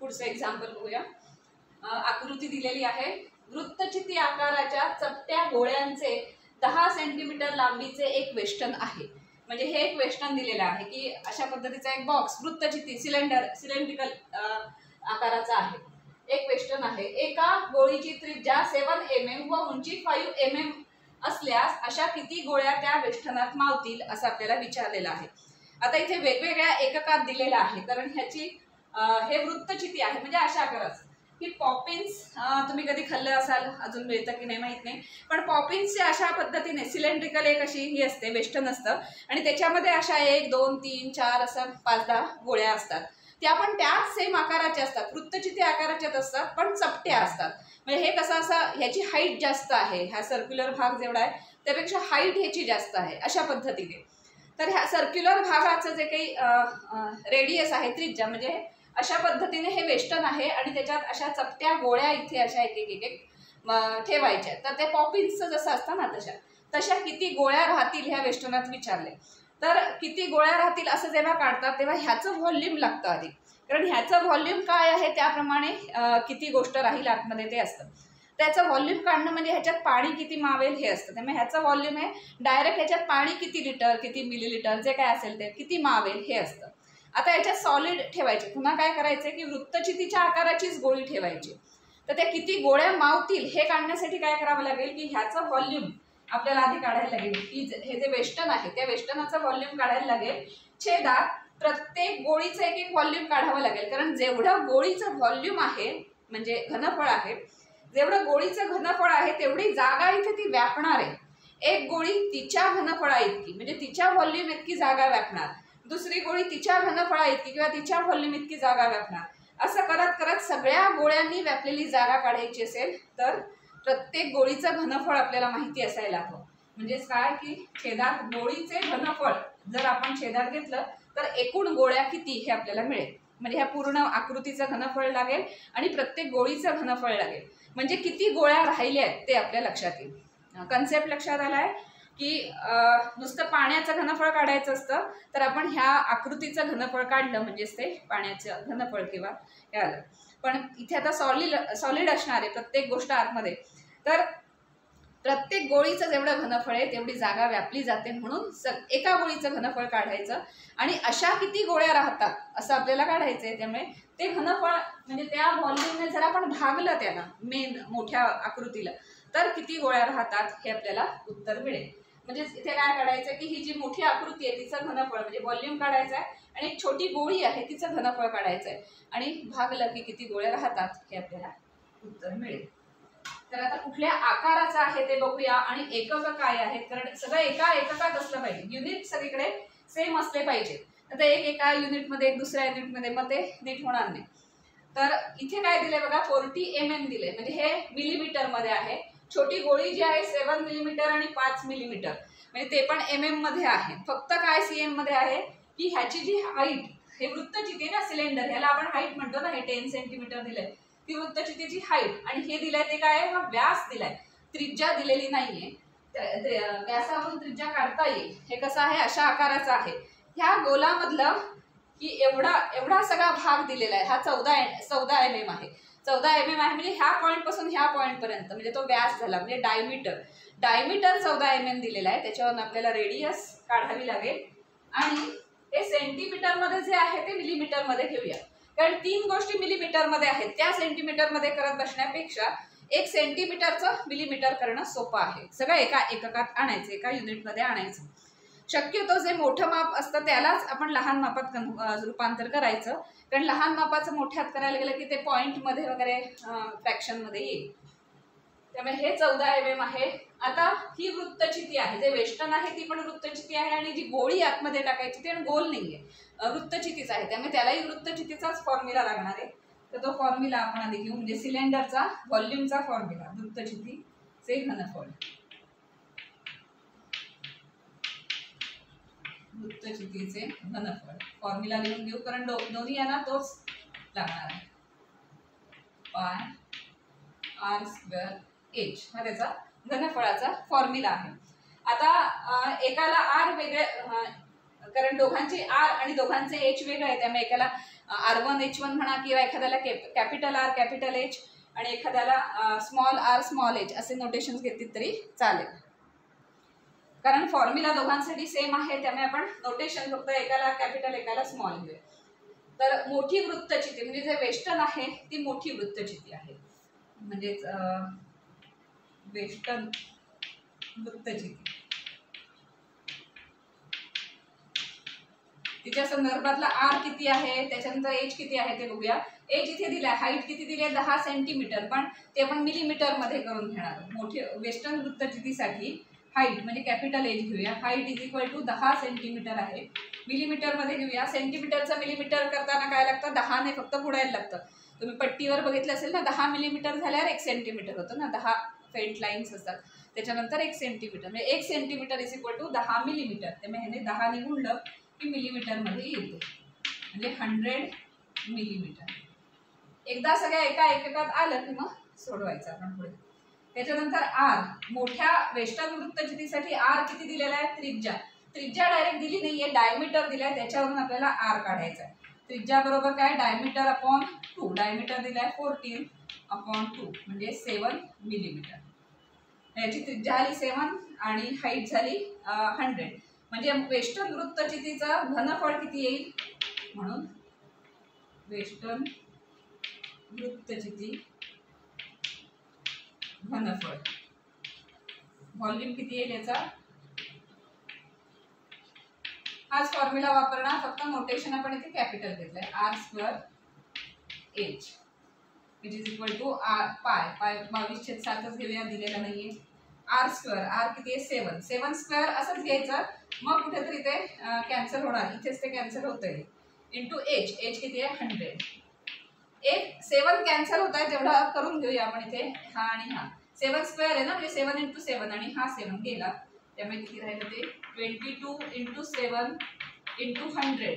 पुढचं एक्झाम्पल बघूया। आकृती दिलेली आहे, वृत्तचिती आकाराच्या चपट्या गोळ्यांचे 10 सेंटीमीटर लांबीचे एक वेष्टन आहे। म्हणजे हे एक वेष्टन दिलेलं आहे की अशा पद्धतीचा एक बॉक्स वृत्तचिती सिलेंड्रिकल आकाराचा आहे, एक वेष्टन आहे। एका गोळीची त्रिज्या 7 mm व उंची 5 mm असल्यास अशा किती गोळ्या त्या वेष्टनात मावतील असं आपल्याला विचारलेलं आहे। आता इथे वेगवेगळ्या एककात दिलेलं आहे, कारण ह्याची हे वृत्तचिती आहे म्हणजे अशा आकाराचं की पॉपिन्स तुम्ही कधी खाल्लं असाल, अजून मिळतं की नाही माहित नाही, पण पॉपिन्सच्या अशा पद्धतीने सिलेंड्रिकल एक अशी ही असते, वेष्टन असतं आणि त्याच्यामध्ये अशा 1 2 3 4 असं 5-10 गोळ्या असतात। त्या पण त्याच सेम आकाराच्या असतात, वृत्तचिती आकाराच्याच असतात पण चपट्या असतात। म्हणजे हे कसं असं ह्याची हाईट जास्त आहे, हा सर्क्युलर भाग जेवढा आहे त्यापेक्षा हाईट ह्याची जास्त आहे अशा पद्धतीने। तर ह्या सर्क्युलर भागाचं जे काही रेडियस आहे, त्रिज्या, म्हणजे अशा पद्धतीने हे वेष्टन आहे आणि त्याच्यात अशा चपट्या गोळ्या इथे अशा एक ठेवायच्या। तर ते पॉपिन्सचं जसं असतं ना तशा किती गोळ्या राहतील ह्या वेष्टनात विचारले। तर किती गोळ्या राहतील असं जेव्हा काढतात तेव्हा ह्याचं व्हॉल्यूम लागतं आधी, कारण ह्याचं व्हॉल्यूम काय आहे त्याप्रमाणे किती गोष्ट राहील आतमध्ये ते असतं। त्याचं व्हॉल्यूम काढणं म्हणजे ह्याच्यात पाणी किती मावेल हे असतं। त्यामुळे ह्याचं व्हॉल्यूम आहे डायरेक्ट ह्याच्यात पाणी किती लिटर किती मिलीलिटर जे काय असेल ते किती मावेल हे असतं। आता याच्यात सॉलिड ठेवायचे, पुन्हा काय करायचं की वृत्तचितीच्या आकाराचीच गोळी ठेवायची। तर त्या किती गोळ्या मावतील हे काढण्यासाठी काय करावं लागेल की ह्याचं व्हॉल्यूम आपल्याला आधी काढायला लागेल की हे जे वेष्टन आहे त्या वेष्टनाचं व्हॉल्यूम काढायला लागेल, छेदात प्रत्येक गोळीचं एक व्हॉल्यूम काढावं लागेल, कारण जेवढं गोळीचं व्हॉल्यूम आहे म्हणजे घनफळ आहे, जेवढं गोळीचं घनफळ आहे तेवढी जागा इथे ती व्यापणार आहे। एक गोळी तिच्या घनफळा इतकी म्हणजे तिच्या व्हॉल्यूम इतकी जागा व्यापणार, दुसरी गोळी तिच्या घनफळा इतकी किंवा तिच्या व्हॉल्यूम इतकी जागा व्यापणार, असं करत करत सगळ्या गोळ्यांनी व्यापलेली जागा काढायची असेल तर प्रत्येक गोळीचं घनफळ आपल्याला माहिती असायला हवं। म्हणजेच काय की छेदात गोळीचे घनफळ जर आपण छेदात घेतलं तर एकूण गोळ्या किती हे आपल्याला मिळेल। म्हणजे ह्या पूर्ण आकृतीचं घनफळ लागेल आणि प्रत्येक गोळीचं घनफळ लागेल, म्हणजे किती गोळ्या राहिल्या आहेत ते आपल्या लक्षात येईल। कन्सेप्ट लक्षात आलाय की नुसतं पाण्याचं घनफळ काढायचं असतं तर आपण ह्या आकृतीचं घनफळ काढलं म्हणजेच ते पाण्याचं घनफळ किंवा हे आलं। पण इथे आता सॉलिड असणार आहे प्रत्येक गोष्ट आतमध्ये, तर प्रत्येक गोळीचं जेवढं घनफळ आहे तेवढी जागा व्यापली जाते, म्हणून एका गोळीचं घनफळ काढायचं आणि अशा किती गोळ्या राहतात असं आपल्याला काढायचं आहे। त्यामुळे ते घनफळ म्हणजे त्या व्हॉल्यूमने जर आपण भागलं त्याला मेन मोठ्या आकृतीला तर किती गोळ्या राहतात हे आपल्याला उत्तर मिळेल। म्हणजे इथे काय काढायचं की ही जी मोठी आकृती आहे तिचं घनफळ म्हणजे व्हॉल्यूम काढायचं आहे आणि एक छोटी गोळी आहे तिचं घनफळ काढायचं आहे आणि भागलं की किती गोळ्या राहतात हे आपल्याला उत्तर मिळेल। तर आता कुठल्या आकाराचं आहे ते बघूया आणि एकक काय आहेत, कारण सगळं एका एककात असलं पाहिजे, युनिट सगळीकडे सेम असले पाहिजे। आता एका युनिटमध्ये एक दुसऱ्या युनिटमध्ये मग ते नीट होणार नाही। तर इथे काय दिलंय बघा 40 mm दिले, म्हणजे हे मिलीमीटरमध्ये आहे। छोटी गोळी जी आहे 7 मिलीमीटर आणि 5 मिलीमीटर, म्हणजे ते पण MM मध्ये आहे। फक्त काय CM मध्ये आहे की ह्याची जी हाईट, हे वृत्तचिती ना सिलेंडर, ह्याला आपण हाईट म्हणतो ना, हे 10 सेंटीमीटर दिलंय ती वृत्तचितीची हाईट, आणि हे दिलंय ते काय आहे, हा व्यास दिलाय, त्रिज्या दिलेली नाहीये। व्यासावरून त्रिज्या काढता येईल, हे कसं आहे अशा आकाराचं आहे। ह्या गोलामधलं की एवढा सगळा भाग दिलेला आहे, हा 14 mm आहे। 14 mm आहे म्हणजे ह्या पॉईंट पासून ह्या पॉईंट पर्यंत, म्हणजे तो व्यास झाला, म्हणजे डायमीटर 14 mm दिलेला आहे। त्याच्यावरून आपल्याला रेडियस काढावी लागेल आणि हे सेंटीमीटर मध्ये जे आहे ते मिलीमीटर मध्ये घेऊया, कारण 3 गोष्टी मिलीमीटर मध्ये आहेत, त्या सेंटीमीटर मध्ये करत बसण्यापेक्षा 1 सेंटीमीटरचं मिलीमीटर करणं सोपं आहे। सगळं एका एककात आणायचं, एका युनिट मध्ये आणायचं। शक्यतो जे मोठं माप असतं त्यालाच आपण लहान मापात रूपांतर करायचं, कारण लहान मापाचं मोठ्यात करायला गेलं की ते पॉईंट मध्ये वगैरे फ्रॅक्शन मध्ये येईल। त्यामुळे हे 14 mm आहे। आता ही वृत्तचिती आहे, जे वेष्टन आहे ती पण वृत्तचिती आहे आणि जी गोळी आतमध्ये टाकायची ती गोल नाहीये, वृत्तचितीच आहे, त्यामुळे त्यालाही वृत्तचितीचाच फॉर्म्युला लागणार आहे। तर तो फॉर्म्युला आपण आधी घेऊ, म्हणजे सिलेंडरचा व्हॉल्यूमचा फॉर्म्युला, वृत्तचितीचे घनफळ, वृत्तचितीचे घनफळ फॉर्म्युला लिहून घेऊ, कारण दोन्ही यांना तोच लागणार आहे, πr²h हा त्याचा घनफळाचा फॉर्म्युला आहे। आता एकाला r वेगळे कारण दोघांचे आर आणि दोघांचे एच वेगळे आहे, त्यामुळे एकाला R1 H1 म्हणा किंवा एखाद्याला कॅपिटल आर कॅपिटल एच आणि एखाद्याला स्मॉल आर स्मॉल एच असे नोटेशन घेतले तरी चालेल. कारण फॉर्म्युला दोघांसाठी सेम आहे, त्यामुळे आपण नोटेशन फक्त एकाला कॅपिटल एकाला स्मॉल घेऊया. तर मोठी वृत्तचिती म्हणजे जे वेस्टर्न आहे ती मोठी वृत्तचिती आहे, म्हणजेच वेस्टर्न वृत्तचिती. तिच्या संदर्भातला आर किती आहे, त्याच्यानंतर एच किती आहे ते बघूया. एच इथे दिलाय, हाईट किती दिली आहे 10 सेंटीमीटर, पण ते आपण मिलीमीटर मध्ये करून घेणार. मोठी वेस्टर्न वृत्तचितीसाठी हाईट म्हणजे कॅपिटल एच घेऊया. Height is equal to 10 centimetre आहे. मिलीमीटर मध्ये घेऊया. सेंटीमीटरचं मिलीमीटर करताना काय लागतं, 10 ने फक्त पुढायला लागतं. तुम्ही पट्टीवर बघितलं असेल ना, 10 मिलीमीटर झाल्यावर 1 सेंटीमीटर होतं ना, 10 फेंट लाईन्स असतात, त्याच्यानंतर 1 सेंटीमीटर म्हणजे 1 centimetre is equal to 10 millimetre. त्यामुळे ह्याने 10 ने गुणलं की मिलीमीटर मध्ये येते, म्हणजे 100 मिलीमीटर. एकदा सगळ्या एका एककात आलं की मग सोडवायचं आपण पुढे. त्याच्यानंतर आर, मोठ्या वेस्टर्न वृत्तचितीसाठी आर किती दिलेला आहे, त्रिज्या. त्रिज्या डायरेक्ट दिली नाहीये, डायमीटर दिलाय, त्याच्यावरून आपल्याला आर काढायचा आहे. त्रिज्या बरोबर काय, डायमीटर अपॉन 2. डायमीटर दिलाय 14/2 म्हणजे 7 मिलीमीटर. याची त्रिज्या झाली 7 आणि हाईट झाली 100. म्हणजे वेस्टर्न वृत्तचितीचं घनफळ किती येईल, म्हणून वेस्टर्न वृत्तचिती घनफळ व्हॉल्यूम किती येईल याचा, हाच फॉर्म्युला वापरणार, फक्त नोटेशन आपण इथे कॅपिटल घेतलंय. r² h which is equal to pi 22/7च घेऊया, दिलेला नाहीये. r², r किती आहे 7, 7² असंच घ्यायचं, मग कुठेतरी ते कॅन्सल होणार, इथेच ते कॅन्सल होतंय. इंटू एच, एच किती आहे 100. 7 कॅन्सल होत आहे, तेवढा करून घेऊया आपण इथे. हा आणि हा 7² आहे ना, म्हणजे 7 × 7 आणि हा 7 गेला, त्यामुळे किती राहिलं ते 22 × 7 × 100.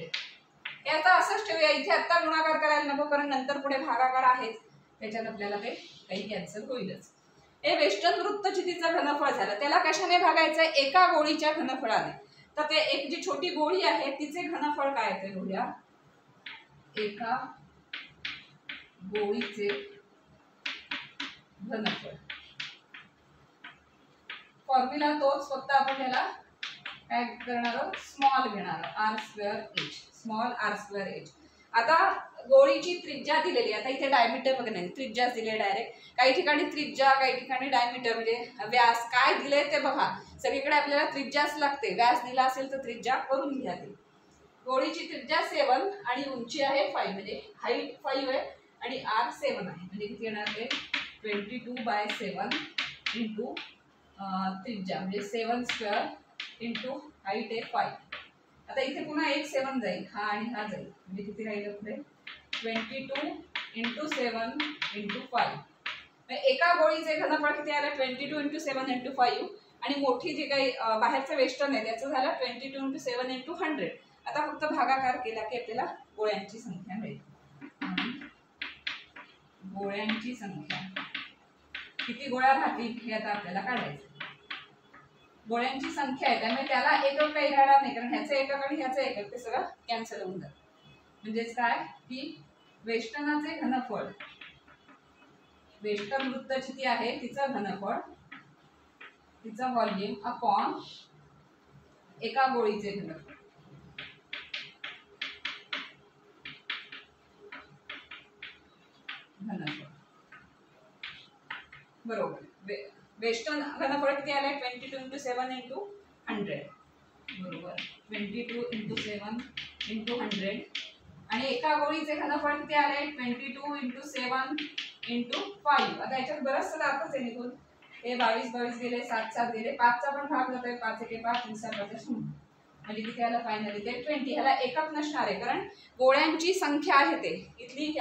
हे आता असंच ठेवूया, इथे आत्ता गुणाकार करायला नको, कारण नंतर पुढे भागाकार आहेच, त्याच्यात आपल्याला ते काही कॅन्सल होईलच. हे वेस्टर्न वृत्तचितीचं घनफळ झालं. त्याला कशाने भागायचंय, एका गोळीच्या घनफळाने. तर ते एक जी छोटी गोळी आहे तिचे घनफळ काय ते बघूया. एका गोळीचे घनफळ फॉर्म्युला तोच, फक्त आपण त्याला काय करणार आहोत, स्मॉल घेणार r² h, small r² h. आता गोळीची त्रिज्या दिलेली, आता इथे डायमीटर वगैरे नाही, त्रिज्याच दिले डायरेक्ट. काही ठिकाणी त्रिज्या, काही ठिकाणी डायमीटर म्हणजे व्यास. काय दिले ते बघा, सगळीकडे आपल्याला त्रिज्याच लागते. व्यास दिला असेल तर त्रिज्या करून घ्या. ती गोळीची त्रिज्या 7 आणि उंची आहे 5, म्हणजे हाईट 5 आहे आणि r 7 आहे, म्हणजे किती येणार ते 22/7 इंटू त्रिज्या म्हणजे 7² इंटू हाईट आहे 5. आता इथे पुन्हा एक 7 जाईल, हा आणि हा जाईल, म्हणजे किती राहिलं पुढे 22 × 7 × 5. एका गोळीचे घनफळ किती आलं 22 × 7 × 5. आणि मोठी जी काही बाहेरचं वेस्टर्न आहे त्याचं झालं 22 × 7 × 100. आता फक्त भागाकार केला की आपल्याला गोळ्यांची संख्या मिळेल. गोळ्यांची संख्या किती गोळ्या राहतील हे आता आपल्याला काढायचं. गोळ्यांची संख्या आहे, त्यामुळे त्याला एकक काही राहणार नाही, कारण ह्याचं एकक आणि ह्याचं एकक ते सगळं कॅन्सल होऊन जातं. म्हणजेच काय की वेष्टनाचे घनफळ, वेष्टन वृत्तचिती आहे तिचं घनफळ, तिचा व्हॉल्यूम अपॉन एका गोळीचे घनफळ. बरोबर. वेस्टर्न घनफळ किती आले 22 × 7 × 100. बरोबर 22 × 7 × 100. आणि एका गोळीचे घनफळ किती आले 22 × 7 × 5. आता याच्यात बरंचसं जातच आहे निघून. हे 22 गेले, 7 गेले, 5चा पण भाग जातोय, 5 × 5 × 7 = 0. म्हणजे किती आलं फायनली ते 20. ह्याला एकक नसणार आहे, कारण गोळ्यांची संख्या आहे ते इथली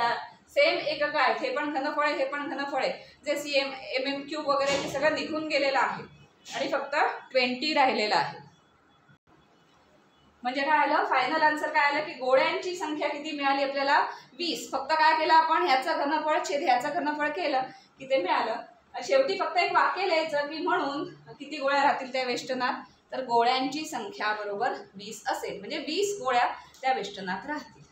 सेम एकक आहे. हे पण घनफळ आहे, हे पण घनफळ आहे. जे cm mm³ वगैरे हे सगळं निघून गेलेलं आहे आणि फक्त 20 राहिलेलं आहे. म्हणजे काय आलं फायनल आन्सर काय आलं की गोळ्यांची संख्या किती मिळाली आपल्याला 20. फक्त काय केलं आपण ह्याचं घनफळ छेद ह्याचं घनफळ केलं की ते मिळालं. शेवटी फक्त एक वाक्य लिहायचं की म्हणून किती गोळ्या राहतील त्या वेष्टनात, तर गोळ्यांची संख्या बरोबर 20 असेल, म्हणजे 20 गोळ्या त्या वेष्टनात राहतील.